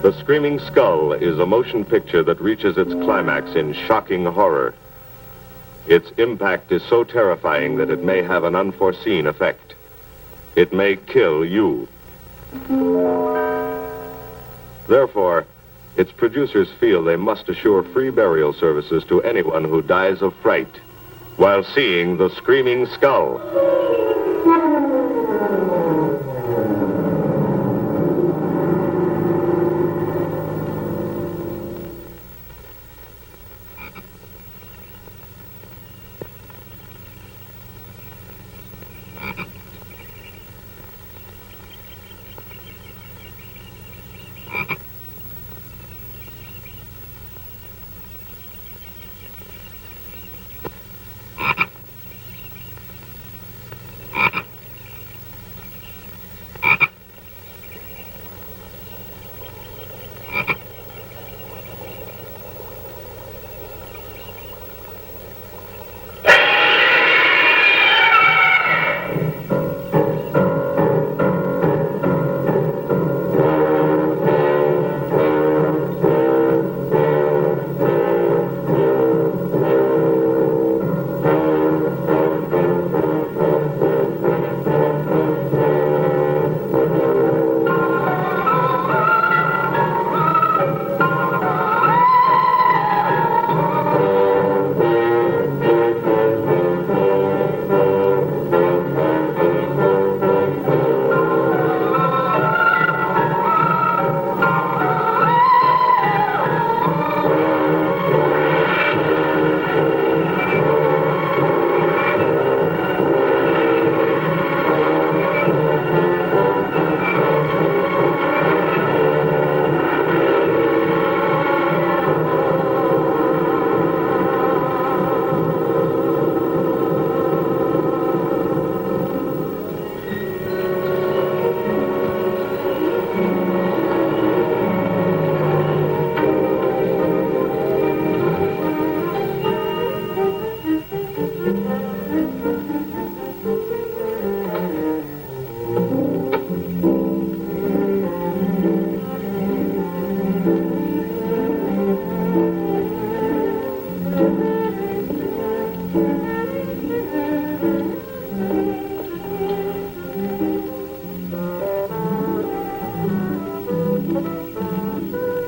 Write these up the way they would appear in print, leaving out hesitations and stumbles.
The Screaming Skull is a motion picture that reaches its climax in shocking horror. Its impact is so terrifying that it may have an unforeseen effect. It may kill you. Therefore, its producers feel they must assure free burial services to anyone who dies of fright while seeing The Screaming Skull.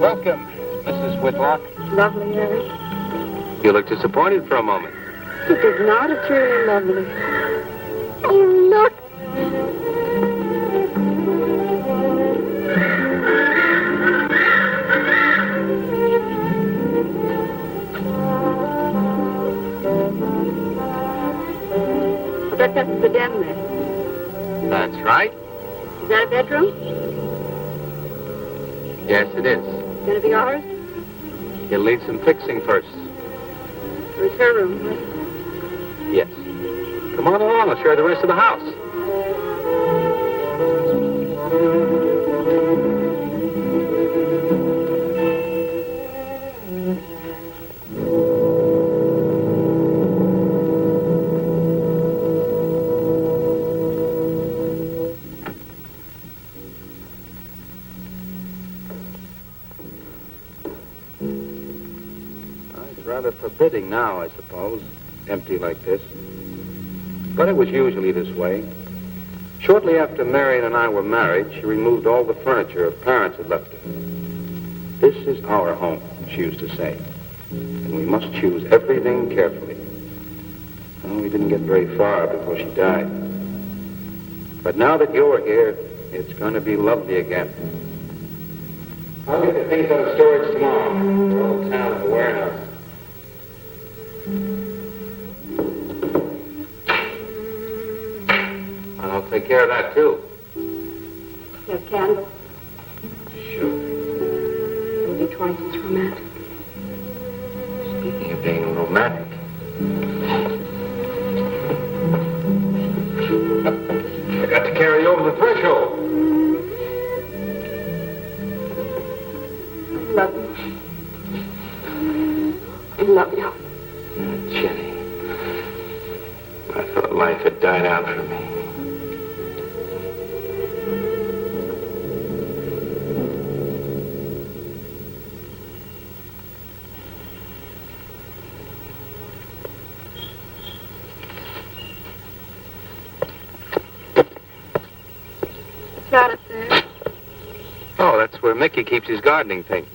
Welcome, Mrs. Whitlock. Lovely, Harry. You look disappointed for a moment. It is not. It's really lovely. Oh, look. I bet that's the den there. That's right. Is that a bedroom? Yes, it is. Gonna be ours? You'll need some fixing first. Or is her room? Yes. Come on along. I'll show you the rest of the house. Rather forbidding now, I suppose, empty like this. But it was usually this way. Shortly after Marion and I were married, she removed all the furniture her parents had left her. This is our home, she used to say, and we must choose everything carefully. Well, we didn't get very far before she died. But now that you're here, it's going to be lovely again. I'll get the things out of storage tomorrow. They're all down in the warehouse. And I'll take care of that, too. You have candles? Sure. It'll be twice as romantic. I love you. Jenny, I thought life had died out for me. What's that up there? Oh, that's where Mickey keeps his gardening things.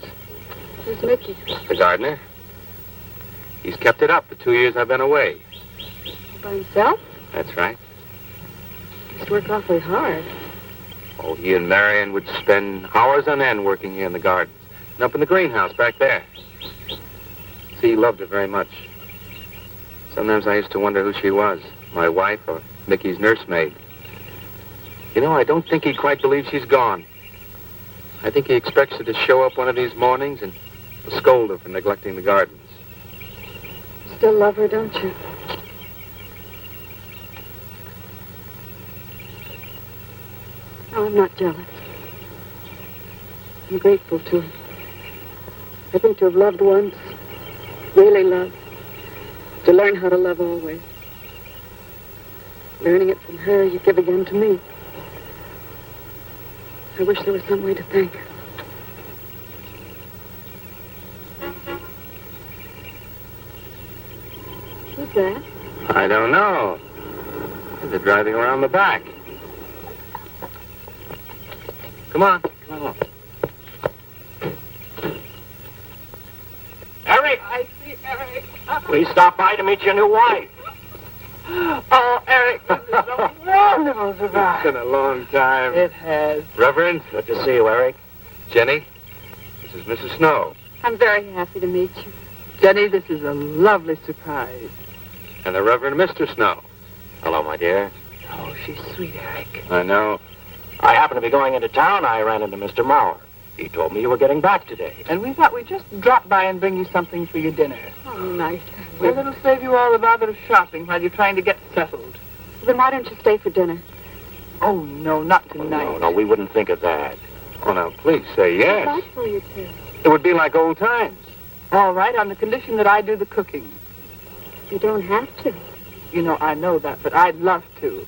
Who's Mickey? The gardener. He's kept it up the 2 years I've been away. By himself? That's right. He must work awfully hard. Oh, he and Marion would spend hours on end working here in the gardens. And up in the greenhouse back there. See, he loved her very much. Sometimes I used to wonder who she was, my wife or Mickey's nursemaid. You know, I don't think he quite believes she's gone. I think he expects her to show up one of these mornings and scold her for neglecting the gardens. You still love her, don't you? No, I'm not jealous. I'm grateful to her. I think to have loved once, really loved, to learn how to love always. Learning it from her, you give again to me. I wish there was some way to thank her. Who's that? I don't know. They're driving around the back. Come on along. Eric! I see Eric. Please stop by to meet your new wife. Oh, Eric, this is a wonderful surprise. It's been a long time. It has. Reverend, Good to see you, Eric. Jenny, this is Mrs. Snow. I'm very happy to meet you. Jenny, this is a lovely surprise. And the Reverend Mr. Snow. Hello, my dear. Oh, she's sweet, Eric. I know. I happened to be going into town. I ran into Mr. Mauer. He told me you were getting back today. And we thought we'd just drop by and bring you something for your dinner. Oh, nice. Well, it'll save you all the bother of shopping while you're trying to get settled. Then why don't you stay for dinner? Oh, no, not tonight. No, we wouldn't think of that. Oh, now, please say I'd yes. like for you to. It would be like old times. All right, on the condition that I do the cooking. You don't have to. You know, I know that, but I'd love to.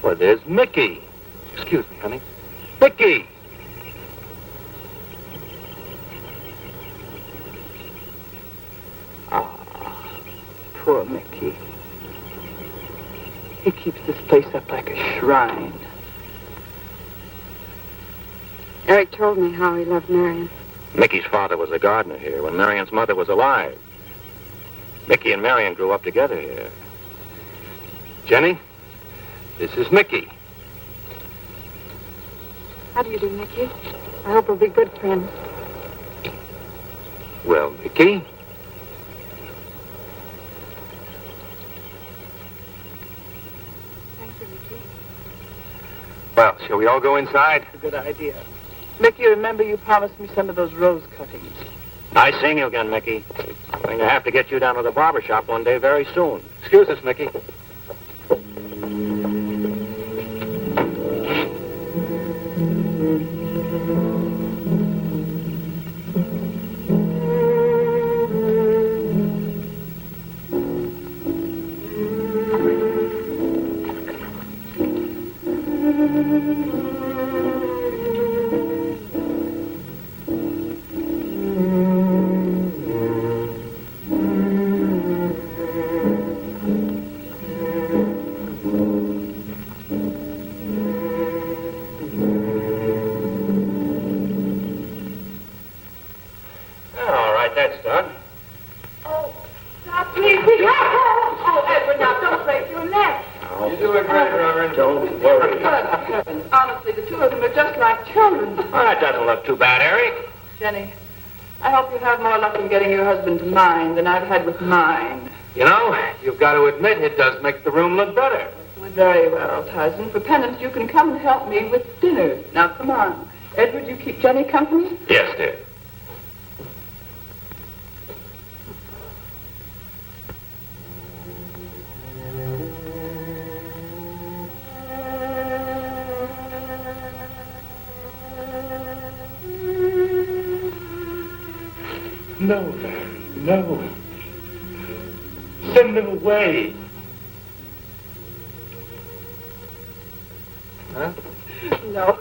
Well, there's Mickey. Excuse me, honey. Mickey! Poor Mickey. He keeps this place up like a shrine. Eric told me how he loved Marion. Mickey's father was a gardener here when Marion's mother was alive. Mickey and Marion grew up together here. Jenny, this is Mickey. How do you do, Mickey? I hope we'll be good friends. Well, Mickey, Thank you, Mickey. well, shall we all go inside? It's a good idea. Mickey, remember you promised me some of those rose cuttings. Nice seeing you again, Mickey. I'm going to have to get you down to the barber shop one day very soon. Excuse us, Mickey. All right, that's done. Oh, Edward, now don't break your neck. You're doing great, Reverend. Don't worry. Heavens, honestly, the two of them are just like children. Well, that doesn't look too bad, Eric. Jenny, I hope you have more luck in getting your husband to mine than I've had with mine. You know, you've got to admit it does make the room look better. Well, very well, Tyson. For penance, you can come and help me with dinner. Now, come on. Edward, you keep Jenny company? Yes, dear. No, Larry, no. Send them away. Huh? No.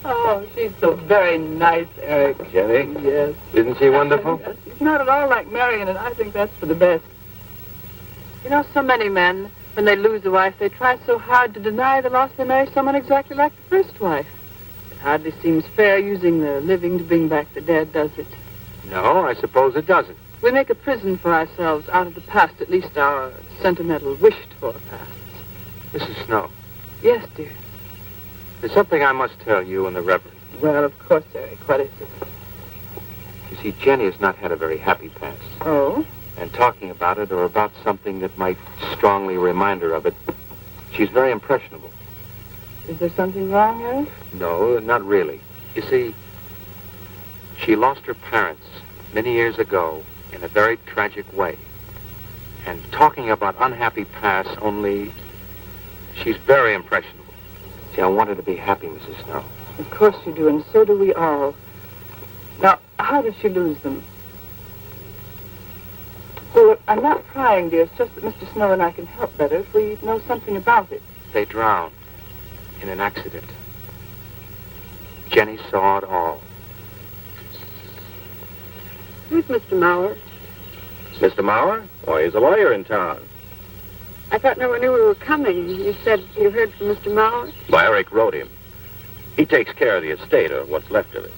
Oh, she's so very nice, Eric. Jenny? Yes. Isn't she wonderful? Yes, she's not at all like Marion, and I think that's for the best. You know, so many men, when they lose a wife, they try so hard to deny the loss they marry someone exactly like the first wife. It hardly seems fair using the living to bring back the dead, does it? No, I suppose it doesn't. We make a prison for ourselves out of the past, at least our sentimental, wished-for past. Mrs. Snow, Yes, dear. there's something I must tell you and the Reverend. Well, of course, Eric. What is it? You see, Jenny has not had a very happy past. Oh? And talking about it or about something that might strongly remind her of it, she's very impressionable. Is there something wrong, Eric? No, not really. You see, she lost her parents many years ago in a very tragic way. And talking about unhappy past only, she's very impressionable. See, I want her to be happy, Mrs. Snow. Of course you do, and so do we all. Now, how did she lose them? Well, I'm not prying, dear. It's just that Mr. Snow and I can help better if we know something about it. They drowned in an accident. Jenny saw it all. Who's Mr. Mauer? Mr. Mauer? Why, he's a lawyer in town. I thought no one knew we were coming. You said you heard from Mr. Mauer? Why, Eric wrote him. He takes care of the estate, or what's left of it.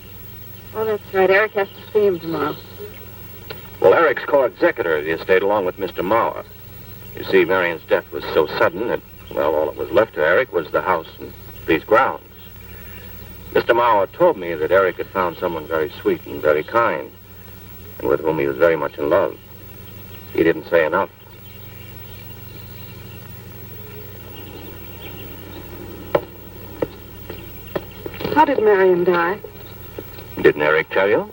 Oh, that's right. Eric has to see him tomorrow. Well, Eric's co-executor of the estate along with Mr. Mauer. You see, Marion's death was so sudden that, well, all that was left to Eric was the house and these grounds. Mr. Mauer told me that Eric had found someone very sweet and very kind, and with whom he was very much in love. He didn't say enough. How did Marion die? Didn't Eric tell you?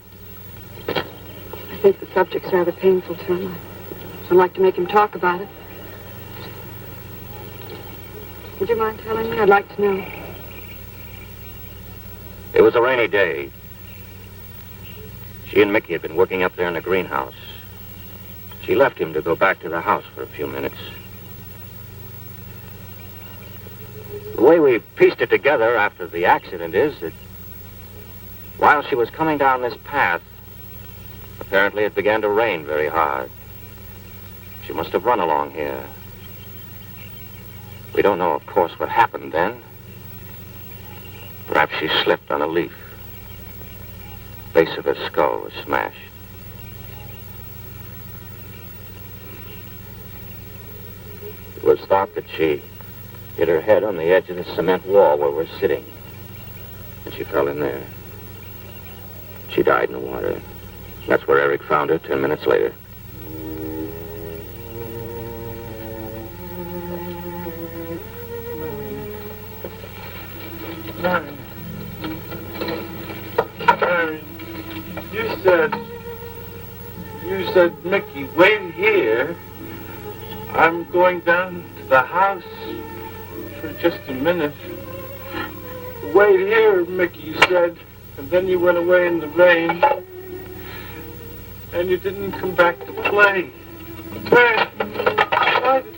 I think the subject's rather painful to him. I don't like to make him talk about it. Would you mind telling me? I'd like to know. It was a rainy day. She and Mickey had been working up there in the greenhouse. She left him to go back to the house for a few minutes. The way we pieced it together after the accident is that while she was coming down this path, apparently it began to rain very hard. She must have run along here. We don't know, of course, what happened then. Perhaps she slipped on a leaf. The base of her skull was smashed. It was thought that she hit her head on the edge of the cement wall where we're sitting. And she fell in there. She died in the water. That's where Eric found her 10 minutes later. Marion. You said, Mickey, wait here. I'm going down to the house for just a minute. Wait here, Mickey, you said. And then you went away in the rain. And you didn't come back to play. Why did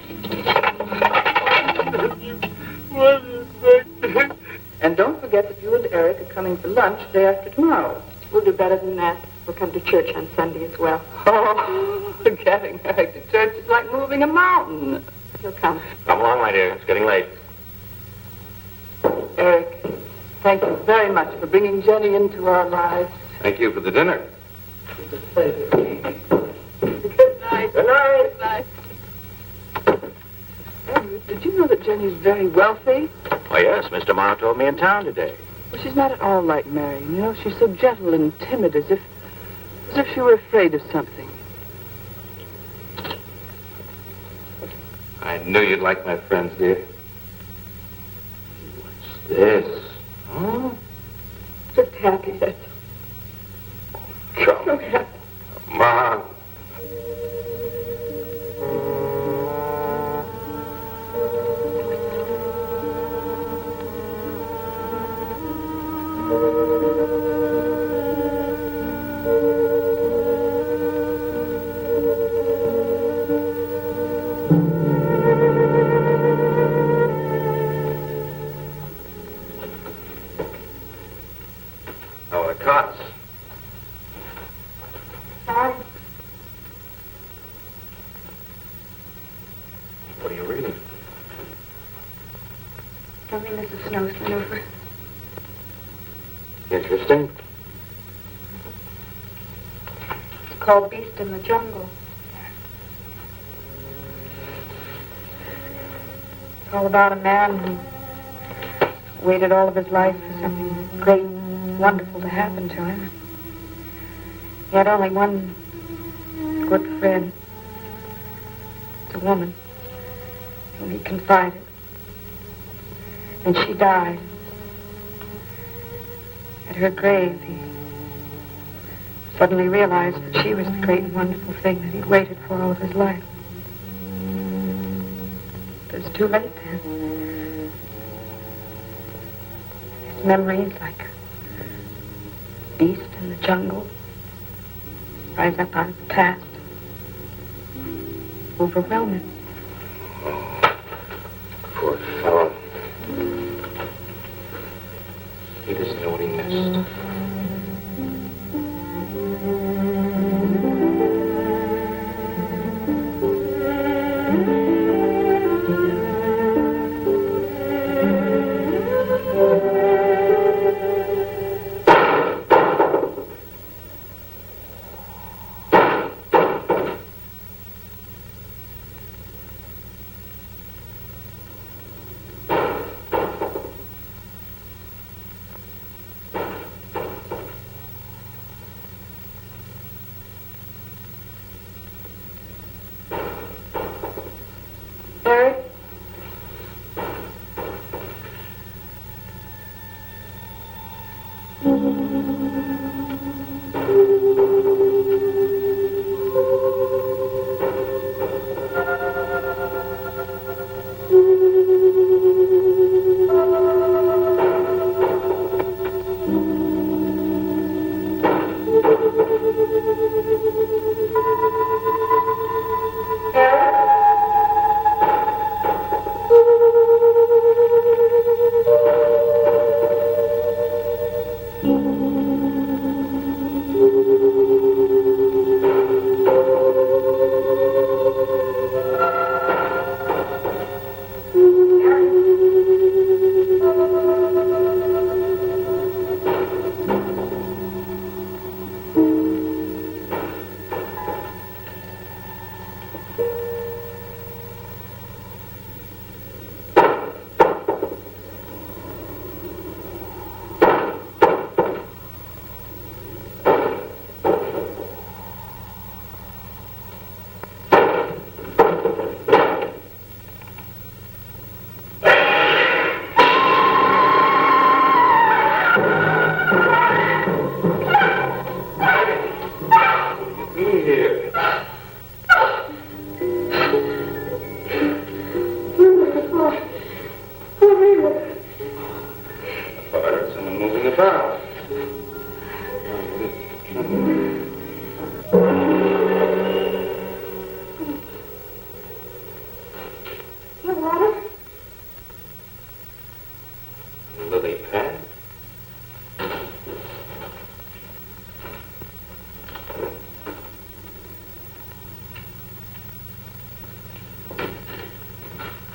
And don't forget that you and Eric are coming for lunch day after tomorrow. We'll do better than that. We'll come to church on Sunday as well. Oh, getting Eric to church is like moving a mountain. He'll come. Come along, my dear. It's getting late. Eric, thank you very much for bringing Jenny into our lives. Thank you for the dinner. It was a pleasure. Good night. Good night. Good night. Edward, did you know that Jenny's very wealthy? Oh, yes. Mr. Morrow told me in town today. Well, she's not at all like Marion. You know, she's so gentle and timid, as if she were afraid of something. I knew you'd like my friends, dear. What's this? Huh? Just happy, that's Come. so happy. Come on. Sorry. What are you reading? Something Mrs. Snow sent over. Interesting. It's called Beast in the Jungle. It's all about a man who waited all of his life for something great, wonderful to happen to him. He had only one good friend. It's a woman whom he confided. And she died. At her grave, he suddenly realized that she was the great and wonderful thing that he'd waited for all of his life. But it was too late then. His memories, like a beast in the jungle, rise up out of the past. Overwhelm him. Poor fellow. He doesn't know what he missed. Eric?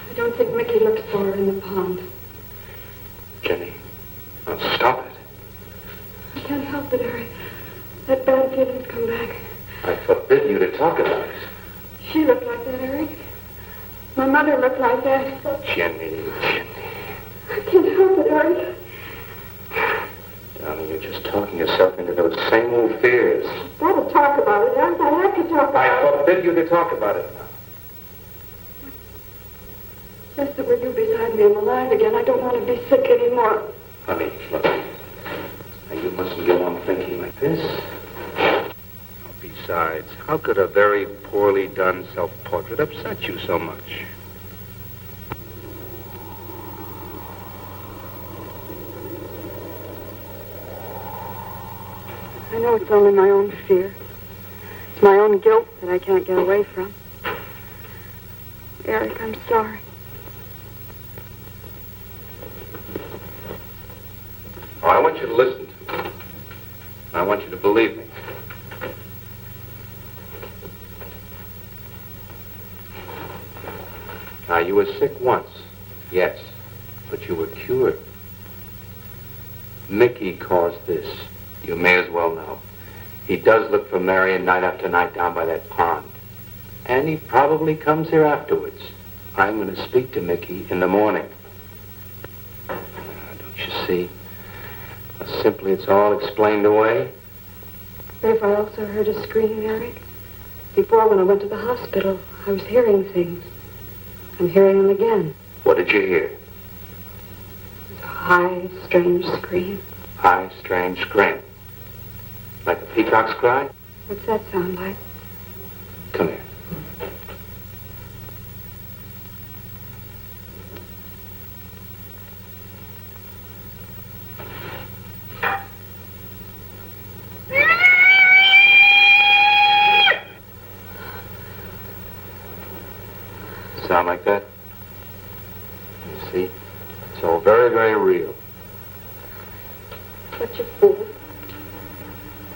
I don't think Mickey looked for her in the pond. Jenny, now stop it. I can't help it, Eric. That bad feeling's come back. I forbid you to talk about it. She looked like that, Eric. My mother looked like that. Jenny. I can't help it, Eric. Darling, you're just talking yourself into those same old fears. I've got to talk about it, Eric. I have to talk about it. I forbid you to talk about it now. Just that with you beside me, I'm alive again. I don't want to be sick anymore. Honey, look. Now, you mustn't go on thinking like this. Besides, how could a very poorly done self-portrait upset you so much? I know it's only my own fear. It's my own guilt that I can't get away from. Eric, I'm sorry. Oh, I want you to listen to me. I want you to believe me. you were sick once, yes, but you were cured. Mickey caused this. You may as well know. He does look for Marion night after night down by that pond. And he probably comes here afterwards. I'm going to speak to Mickey in the morning. Don't you see? How simply it's all explained away. But if I also heard a scream, Eric? Before, when I went to the hospital, I was hearing things. I'm hearing them again. What did you hear? It was a high, strange scream. High, strange scream. Like a peacock's cry? What's that sound like? Come here. Sound like that? You see? It's all very, very real. Such a fool.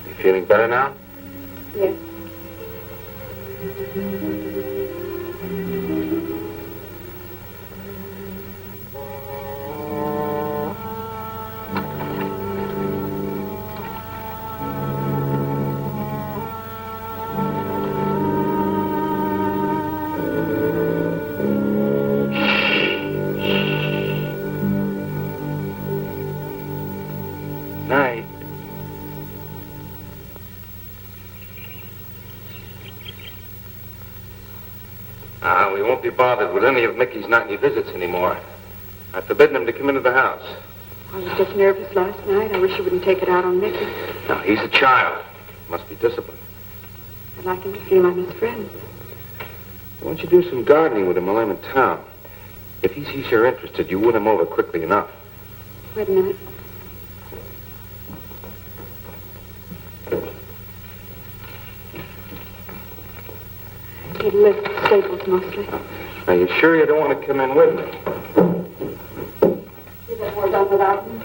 You feeling better now? Yes. Night. We won't be bothered with any of Mickey's nightly visits anymore. I've forbidden him to come into the house. I was just nervous last night. I wish you wouldn't take it out on Mickey. No, he's a child. Must be disciplined. I'd like him to feel I'm his friend. Why don't you do some gardening with him while I'm in town? If he sees you're interested, you win him over quickly enough. Wait a minute. He lives at Staples mostly. Are you sure you don't want to come in with me? You get more done without him.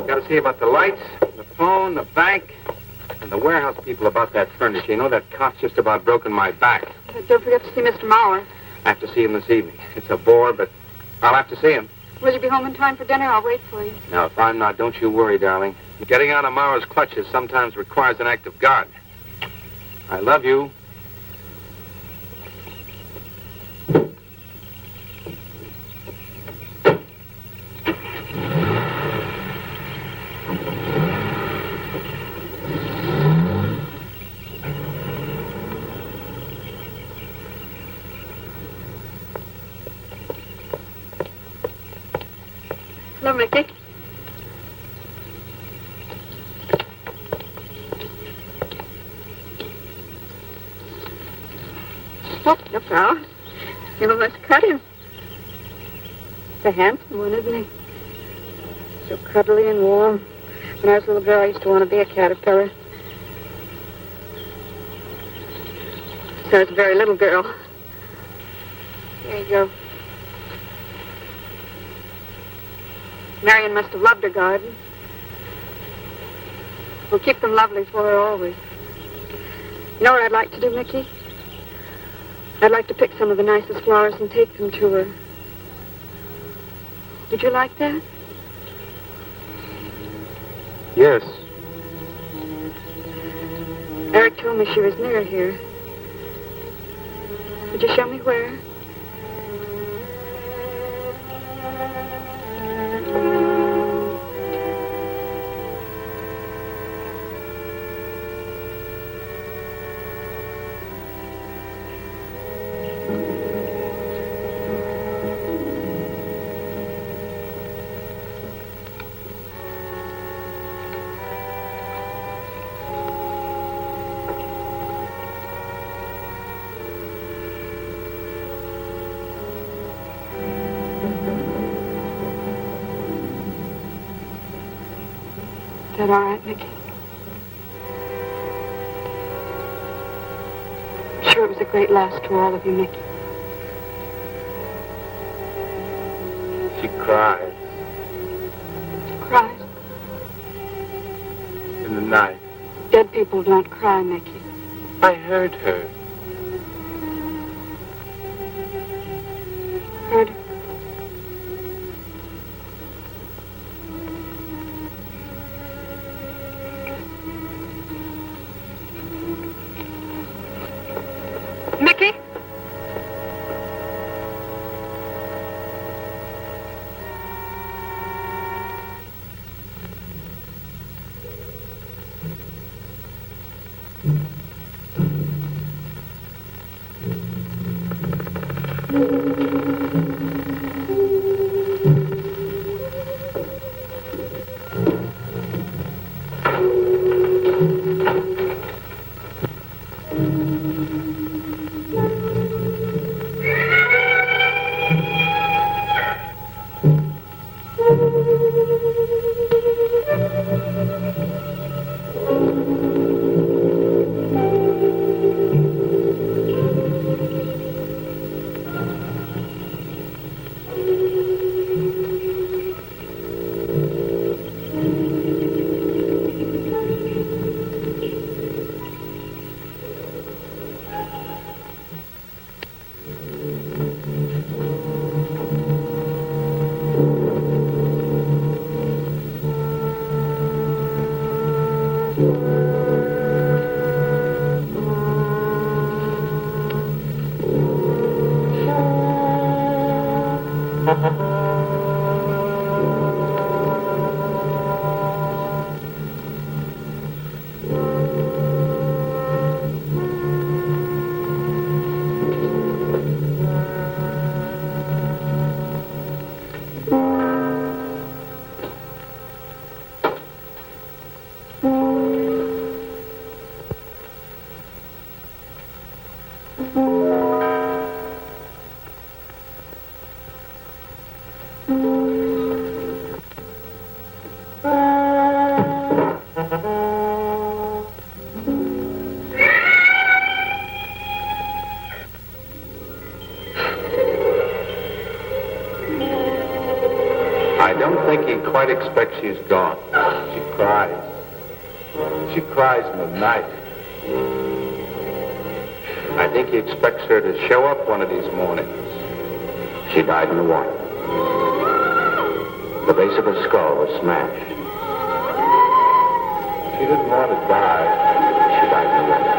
Got to see about the lights, the phone, the bank, and the warehouse people about that furniture. You know, that cop's just about broken my back. Don't forget to see Mr. Mauer. I have to see him this evening. It's a bore, but I'll have to see him. Will you be home in time for dinner? I'll wait for you. Now, if I'm not, don't you worry, darling. Getting out of Mauer's clutches sometimes requires an act of God. I love you. Hello, Mickey. Oh, look out. You almost cut him. He's a handsome one, isn't he? So cuddly and warm. When I was a little girl, I used to want to be a caterpillar. So I was a very little girl. There you go. Marion must have loved her garden. We'll keep them lovely for her always. You know what I'd like to do, Mickey? I'd like to pick some of the nicest flowers and take them to her. Would you like that? Yes. Eric told me she was near here. Would you show me where? Is that all right, Mickey? I'm sure it was a great loss to all of you, Mickey. She cried She cried. in the night. Dead people don't cry, Mickey. I heard her. Murder. Mickey? I don't think he quite expects she's gone. She cries. She cries in the night. I think he expects her to show up one of these mornings. She died in the water. The base of her skull was smashed. She didn't want to die. She died in the water.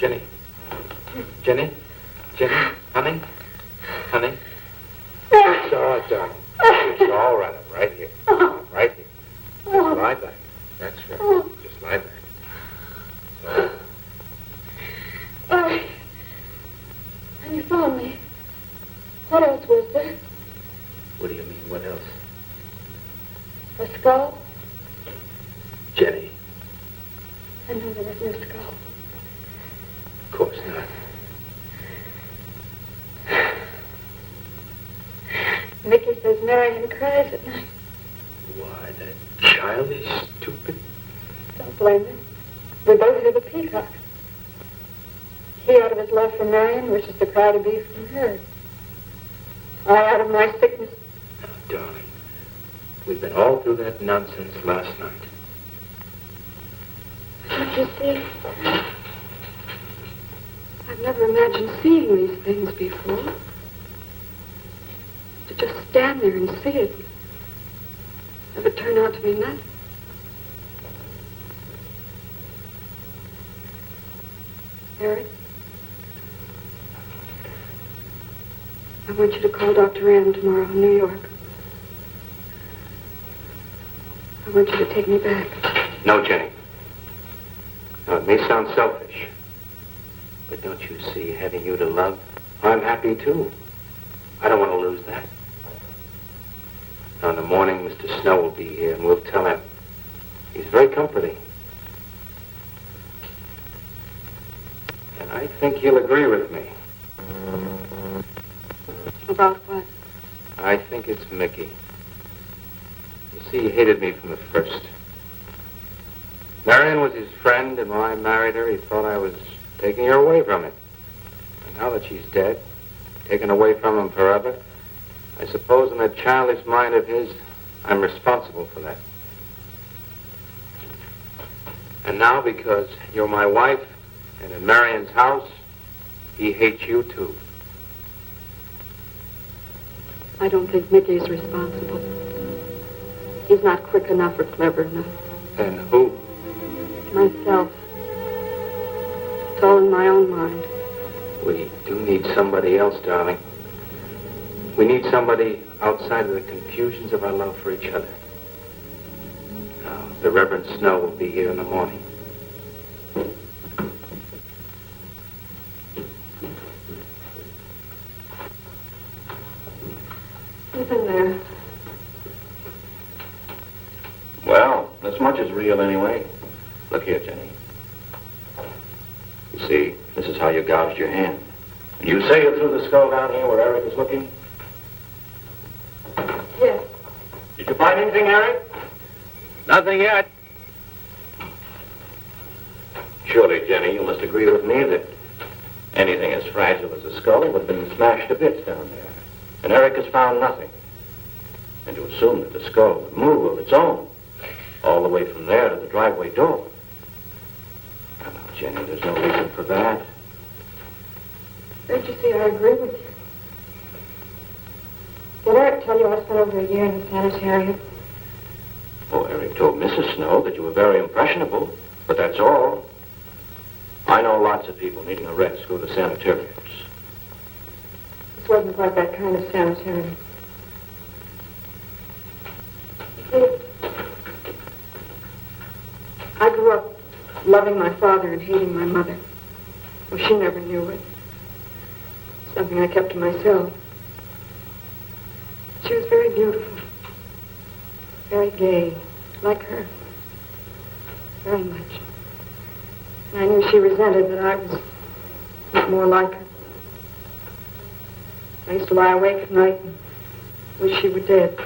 Jenny. Jenny? Jenny? Honey? Honey? It's all right, darling. It's all right. I'm right here. I'm right here. Just lie back. That's right. What else was there? What do you mean, what else? A skull? Jenny, I know there was no skull. of course not. Mickey says Marion cries at night. Why, that child is stupid. Don't blame him. We both hear the peacock. He, out of his love for Marion, wishes the cry to be from her. I, out of my sickness. Now, darling, we've been all through that nonsense last night. Don't you see? I've never imagined seeing these things before. To just stand there and see it. Never turn out to be nothing. Eric? I want you to call Dr. Ann tomorrow in New York. I want you to take me back. No, Jenny. Now, it may sound selfish, but don't you see, having you to love, I'm happy too. I don't want to lose that. Now, in the morning, Mr. Snow will be here, and we'll tell him. He's very comforting. And I think he'll agree with me. About what? I think it's Mickey. You see, he hated me from the first. Marion was his friend, and when I married her, he thought I was taking her away from him. And now that she's dead, taken away from him forever, I suppose in that childish mind of his, I'm responsible for that. And now, because you're my wife, and in Marion's house, he hates you too. I don't think Mickey's responsible. He's not quick enough or clever enough. And who? Myself. It's all in my own mind. We do need somebody else, darling. We need somebody outside of the confusions of our love for each other. Now, the Reverend Snow will be here in the morning. He's in there. Well, this much is real anyway. Look here, Jenny. You see, this is how you gouged your hand. And you say you threw the skull down here where Eric is looking? Yes. Did you find anything, Eric? Nothing yet. Surely, Jenny, you must agree with me that anything as fragile as a skull would have been smashed to bits down there. And Eric has found nothing. And to assume that the skull would move of its own, all the way from there to the driveway door. Now, Jenny, there's no reason for that. Don't you see, I agree with you. Did Eric tell you I spent over a year in the sanitarium? Oh, Eric told Mrs. Snow that you were very impressionable, but that's all. I know lots of people needing a rest go to sanitariums. This wasn't quite that kind of sanitarium. See, I grew up loving my father and hating my mother. Well, she never knew it. Something I kept to myself. She was very beautiful. Very gay, like her. Very much. And I knew she resented that I was not more like her. I used to lie awake at night and wish she were dead.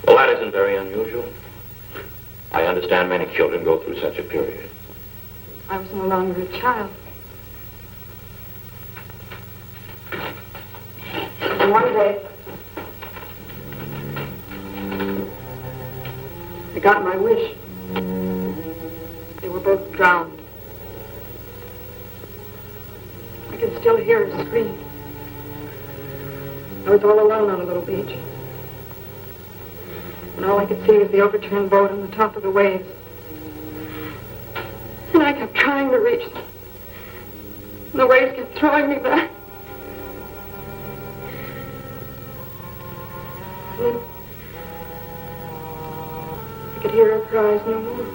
Well, that isn't very unusual. I understand many children go through such a period. I was no longer a child. And one day, I got my wish. They were both drowned. I can still hear her scream. I was all alone on a little beach. And all I could see was the overturned boat on the top of the waves. And I kept trying to reach them. And the waves kept throwing me back. And then I could hear her cries no more.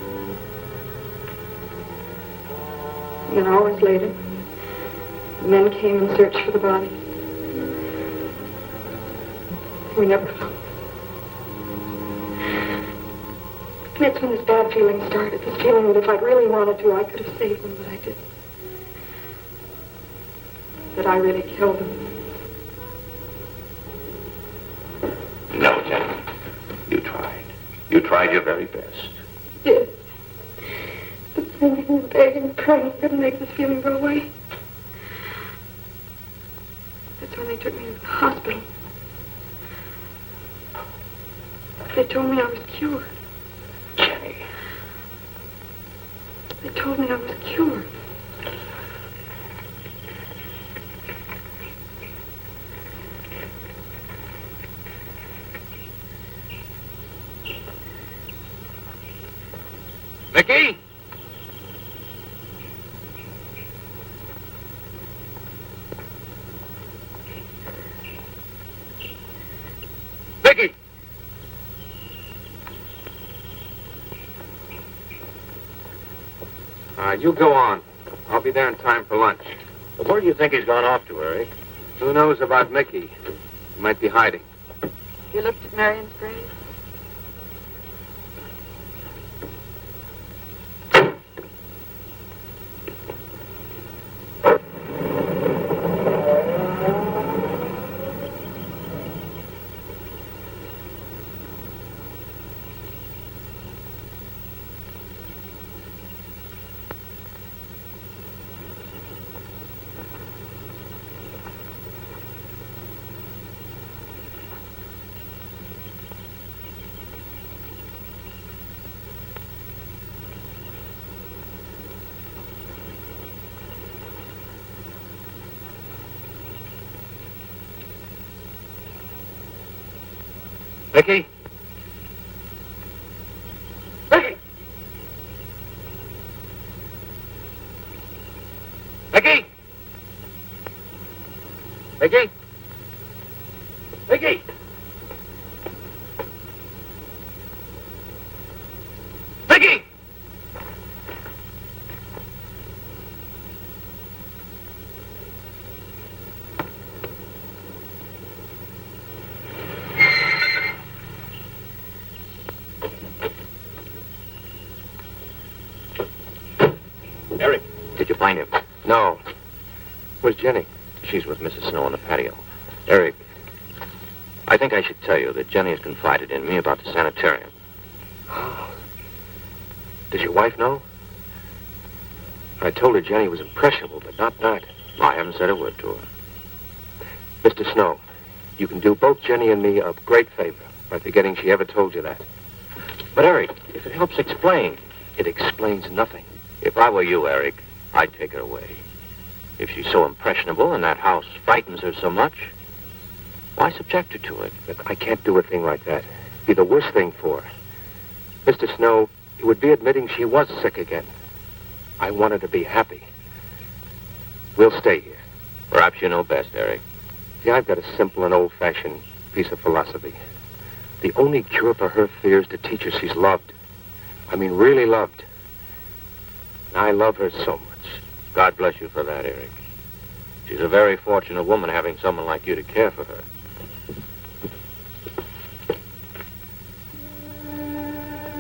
And then hours later, The men came and searched for the body. We never found. And that's when this bad feeling started. This feeling that if I'd really wanted to, I could have saved them, but I didn't. That I really killed them. No, Jenny. You tried. You tried your very best. Did. But singing and begging and praying couldn't make this feeling go away. That's when they took me to the hospital. They told me I was cured. Jenny. They told me I was cured. Vicky? Vicky! You go on. I'll be there in time for lunch. Well, where do you think he's gone off to, Eric? Who knows about Mickey? He might be hiding. You looked at Marion's grave? Mickey? Vicky! Vicky! Vicky! Vicky! Vicky! Eric, did you find him? No. Where's Jenny? She's with Mrs. Snow on the patio. Eric, I think I should tell you that Jenny has confided in me about the sanitarium. Does your wife know? I told her Jenny was impressionable, but not that. I haven't said a word to her. Mr. Snow, you can do both Jenny and me a great favor by forgetting she ever told you that. But, Eric, if it helps explain. It explains nothing. If I were you, Eric, I'd take her away. If she's so impressionable and that house frightens her so much, why subject her to it? But I can't do a thing like that. It'd be the worst thing for her. Mr. Snow, it would be admitting she was sick again. I want her to be happy. We'll stay here. Perhaps you know best, Eric. See, I've got a simple and old-fashioned piece of philosophy. The only cure for her fear is to teach her she's loved. I mean, really loved. And I love her so much. God bless you for that, Eric. She's a very fortunate woman having someone like you to care for her.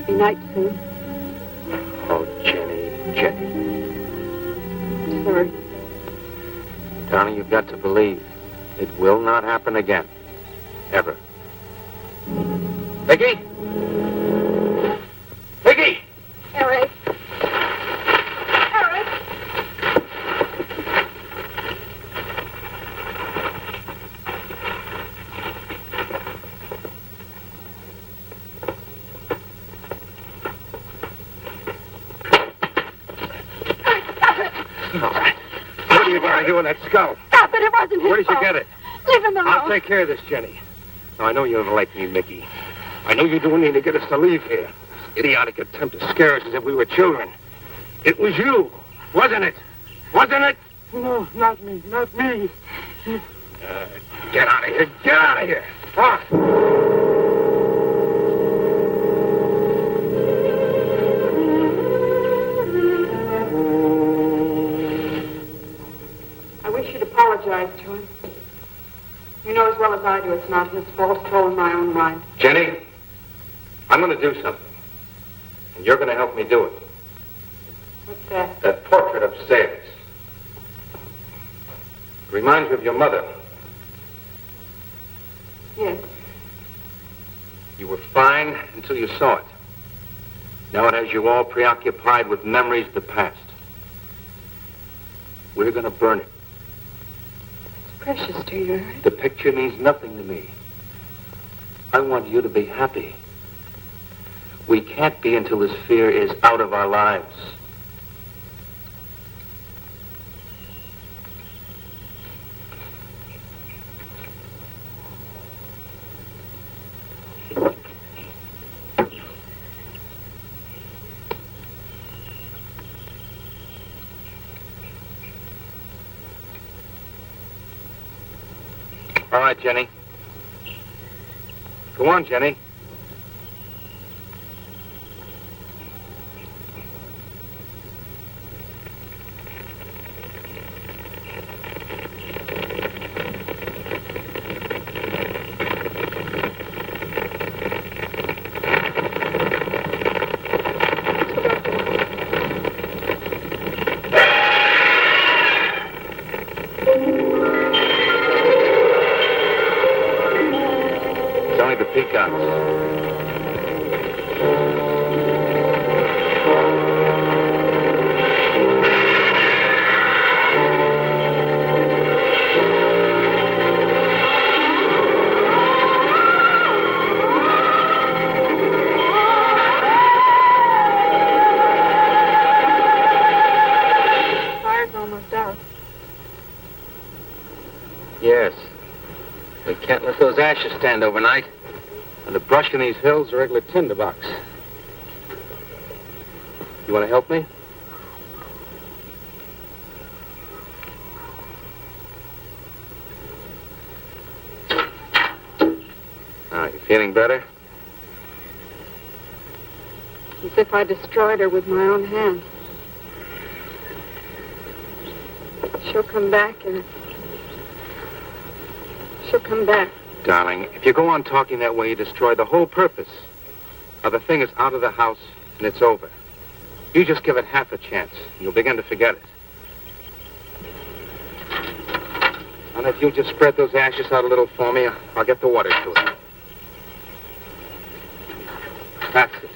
Be night soon. Oh, Jenny, Jenny. Sorry. Darling, you've got to believe it will not happen again. Ever. Vicky? Vicky! Eric. Eric. All right. What are you going to do with that skull? Stop it. It wasn't his Where did you fault. get it? Leave him alone. I'll take care of this, Jenny. Now, I know you don't like me, Mickey. I know you're doing anything to get us to leave here. This idiotic attempt to scare us as if we were children. It was you, wasn't it? Wasn't it? No, not me. Not me. Get out of here. Get out of here. Ah. I wish you'd inside you. It's not his fault. It's all in my own mind. Jenny, I'm going to do something. And you're going to help me do it. What's that? That portrait upstairs. It reminds you of your mother. Yes. You were fine until you saw it. Now it has you all preoccupied with memories of the past. We're going to burn it. It's precious to you, right? The picture means nothing to me. I want you to be happy. We can't be until this fear is out of our lives. All right, Jenny. Go on, Jenny. It's only the peacocks. Fire's almost out. Yes. We can't let those ashes stand overnight. And the brush in these hills are a regular tinderbox. You want to help me? You feeling better? As if I destroyed her with my own hands. She'll come back and... She'll come back. Darling, if you go on talking that way, you destroy the whole purpose. Now, the thing is out of the house, and it's over. You just give it half a chance, and you'll begin to forget it. And if you'll just spread those ashes out a little for me, I'll get the water to it. That's it.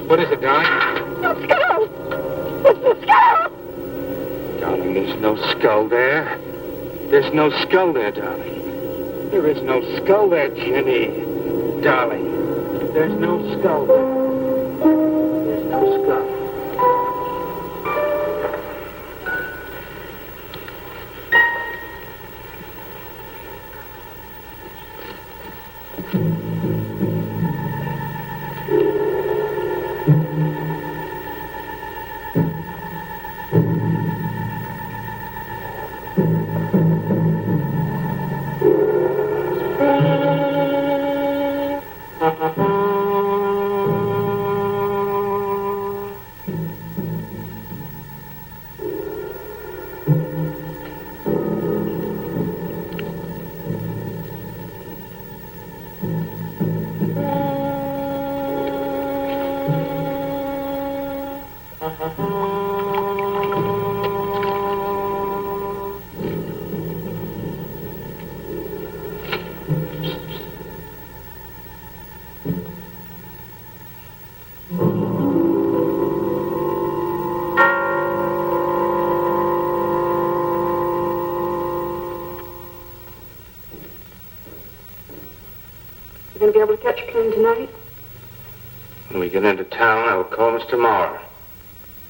What is it, darling? The skull! It's the skull! Darling, there's no skull there. There's no skull there, darling. There is no skull there, Jenny. Darling, there's no skull there. There's no skull. You gonna be able to catch a plane tonight? When we get into town, I will call Mr. Maurer.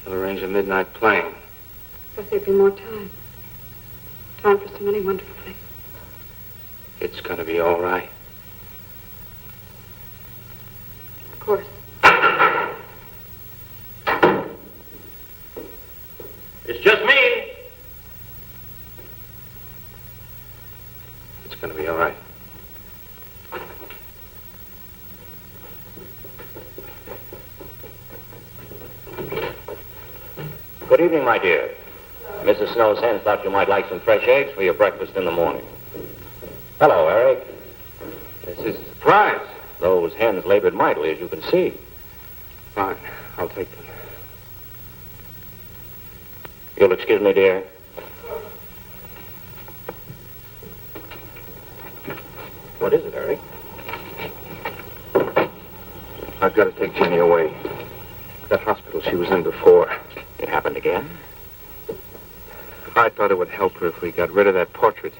He'll arrange a midnight plane. Guess there'd be more time. Time for so many wonderful things. It's gonna be all right. Of course. It's just me. Good evening, my dear. Mrs. Snow's hens thought you might like some fresh eggs for your breakfast in the morning. Hello, Eric. This is a surprise. Those hens labored mightily, as you can see. Fine. I'll take them. You'll excuse me, dear. What is it, Eric? I've got to take Jenny away. That hospital she was in before. It happened again? I thought it would help her if we got rid of that portrait.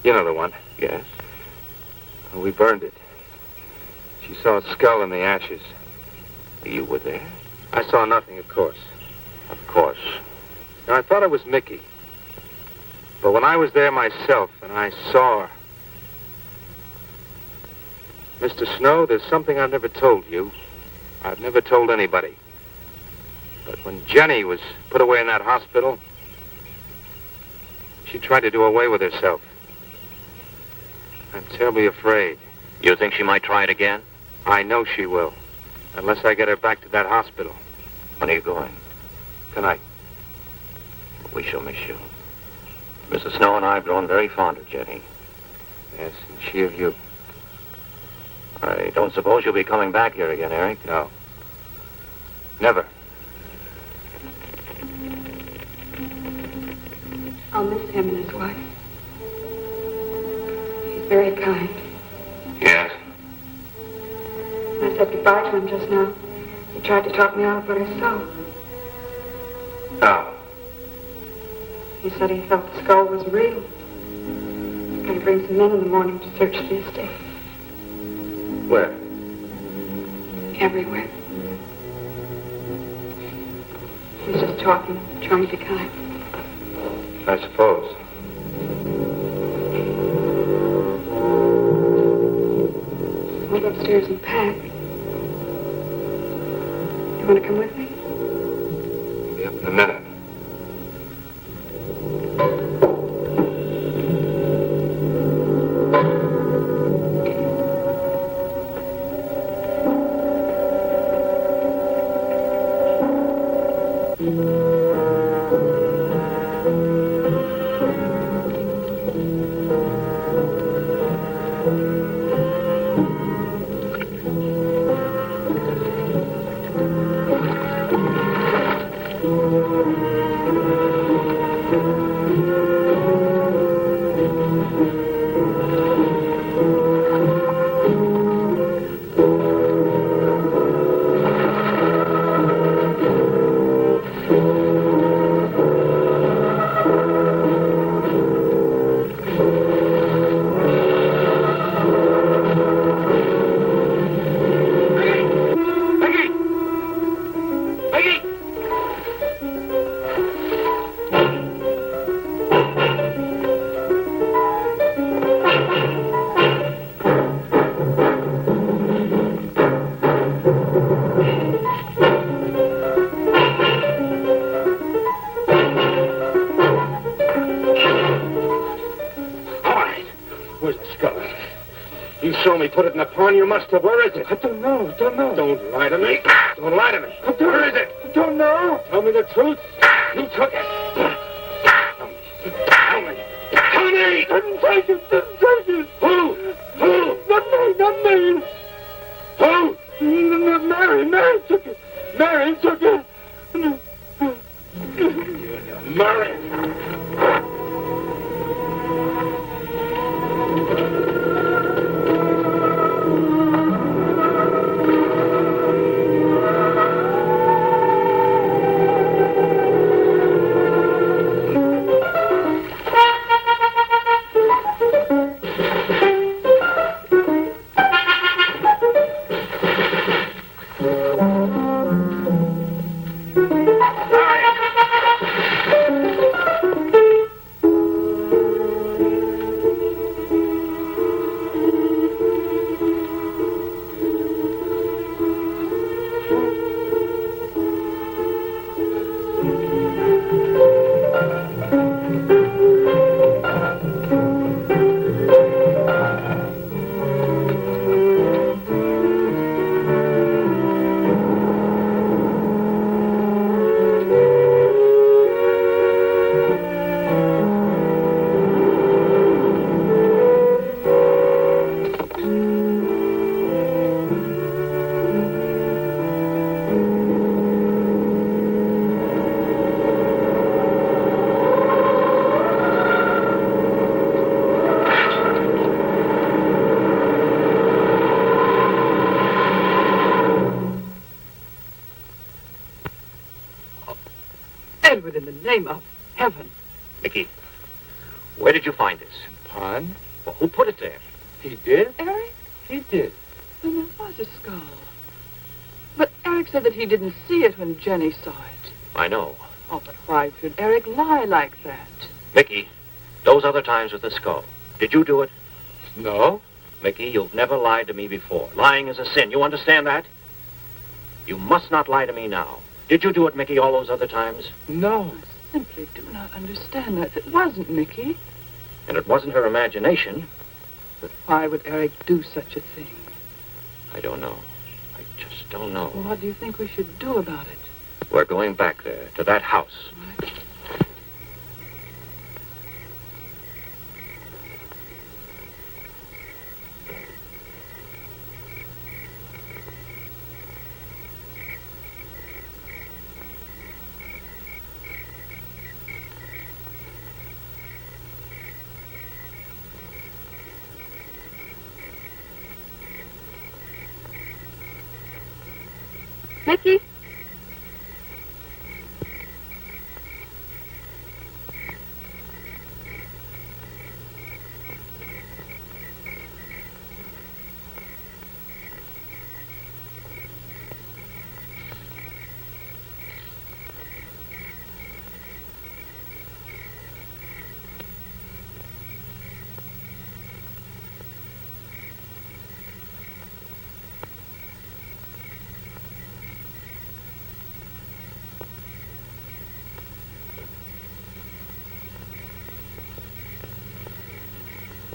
You know the one. Yes. We burned it. She saw a skull in the ashes. You were there? I saw nothing, of course. Of course. Now, I thought it was Mickey. But when I was there myself and I saw her... Mr. Snow, there's something I've never told you. I've never told anybody. But when Jenny was put away in that hospital, she tried to do away with herself. I'm terribly afraid. You think she might try it again? I know she will. Unless I get her back to that hospital. When are you going? Tonight. We shall miss you. Mrs. Snow and I have grown very fond of Jenny. Yes, and she of you. I don't suppose you'll be coming back here again, Eric? No. Never. I'll miss him and his wife. He's very kind. Yes. When I said goodbye to him just now, he tried to talk me out of what I saw. No. He said he felt the skull was real. He's going to bring some men in the morning to search the estate. Where? Everywhere. He's just talking, trying to be kind. I suppose. I'll go upstairs and pack. You want to come with me? I'll be up in a minute. Put it in the pond, you must have. Where is it? I don't know. Don't lie to me. Don't lie to me. Where is it? I don't know. Tell me the truth. You took it. Tell me. Tell me. Didn't take it. Who? Not me. Who? Mary took it. Mary took it. Mary. Edward, in the name of heaven. Mickey, where did you find this? Pond? Well, who put it there? He did? Eric? He did. Then there was a skull. But Eric said that he didn't see it when Jenny saw it. I know. Oh, but why should Eric lie like that? Mickey, those other times with the skull, did you do it? No. Mickey, you've never lied to me before. Lying is a sin. You understand that? You must not lie to me now. Did you do it, Mickey, all those other times? No. I simply do not understand that. It wasn't Mickey. And it wasn't her imagination. But why would Eric do such a thing? I don't know. I just don't know. Well, what do you think we should do about it? We're going back there, to that house. Right. Mickey?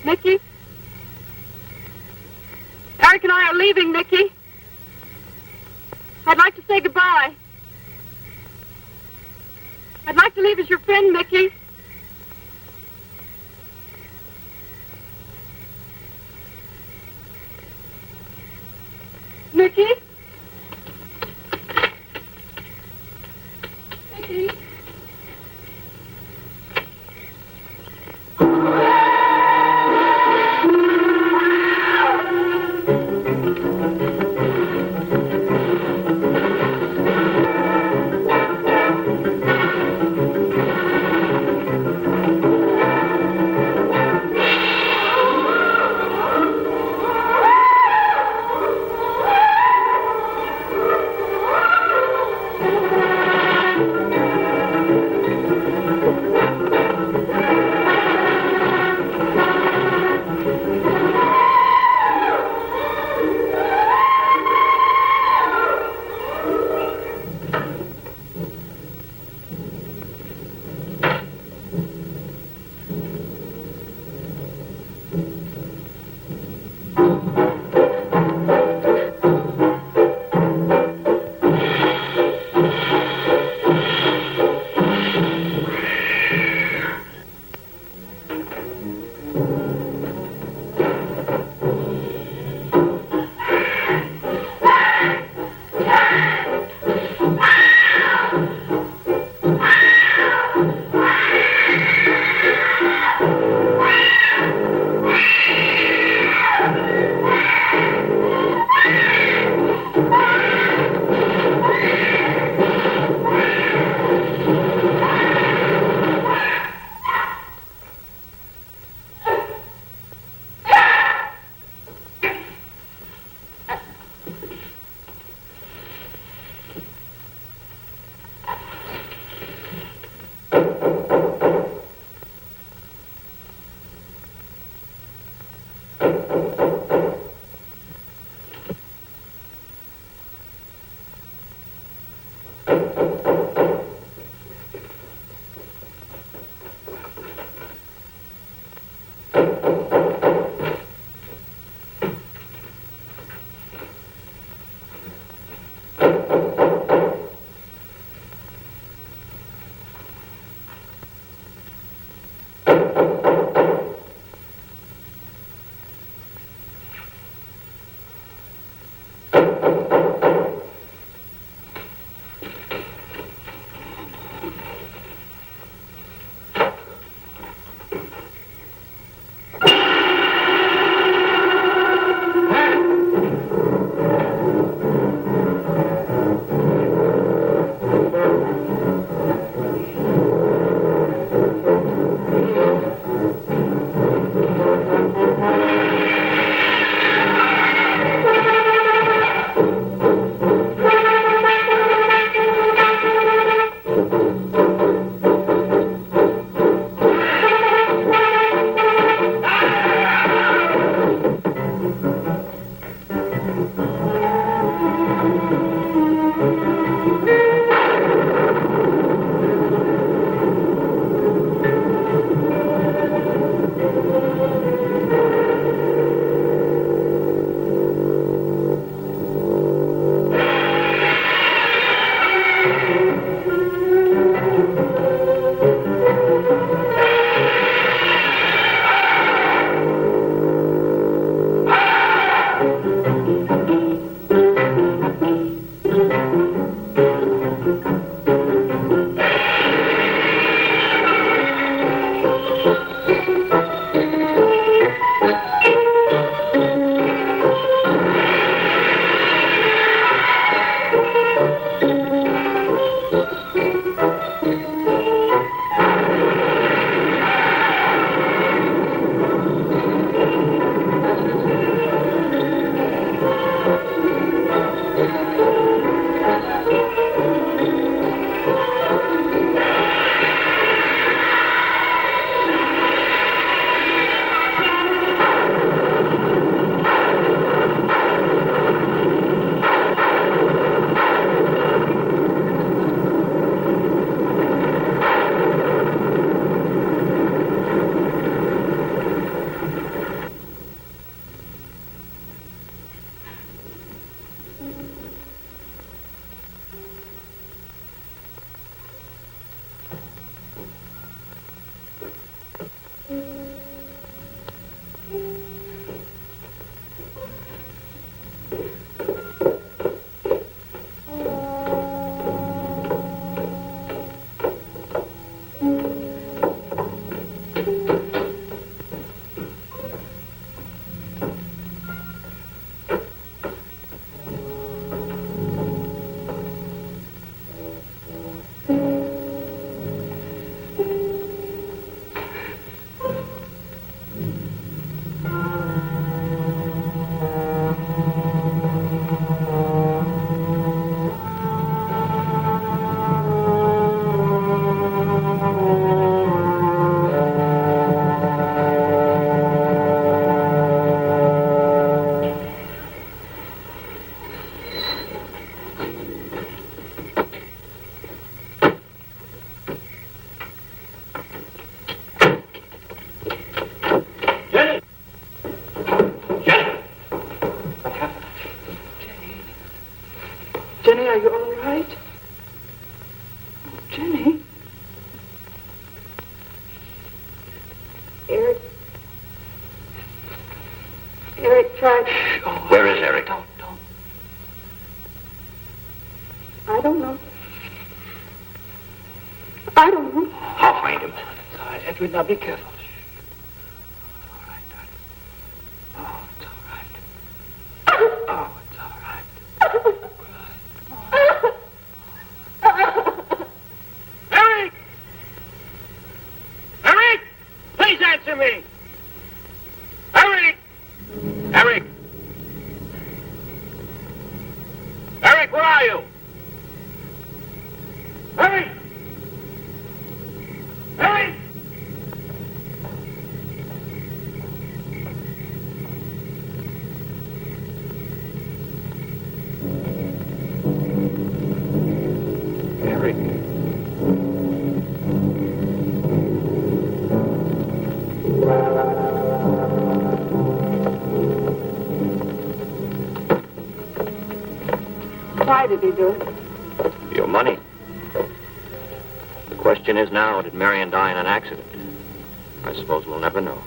Mickey? Eric and I are leaving, Mickey. I'd like to say goodbye. I'd like to leave as your friend, Mickey. Mickey? Mickey? Jenny, are you all right? Jenny? Eric tried... Where is Eric? Don't. I don't know. I don't know. I'll find him. It's all right, Edward. Now be careful. All right, darling. Oh, it's all right. Oh, it's all right. Eric! Eric! Please answer me! Eric! Eric! Eric, where are you? Eric! Eric! Eric. Why did he do it? Your money. The question is now, did Marion die in an accident? I suppose we'll never know.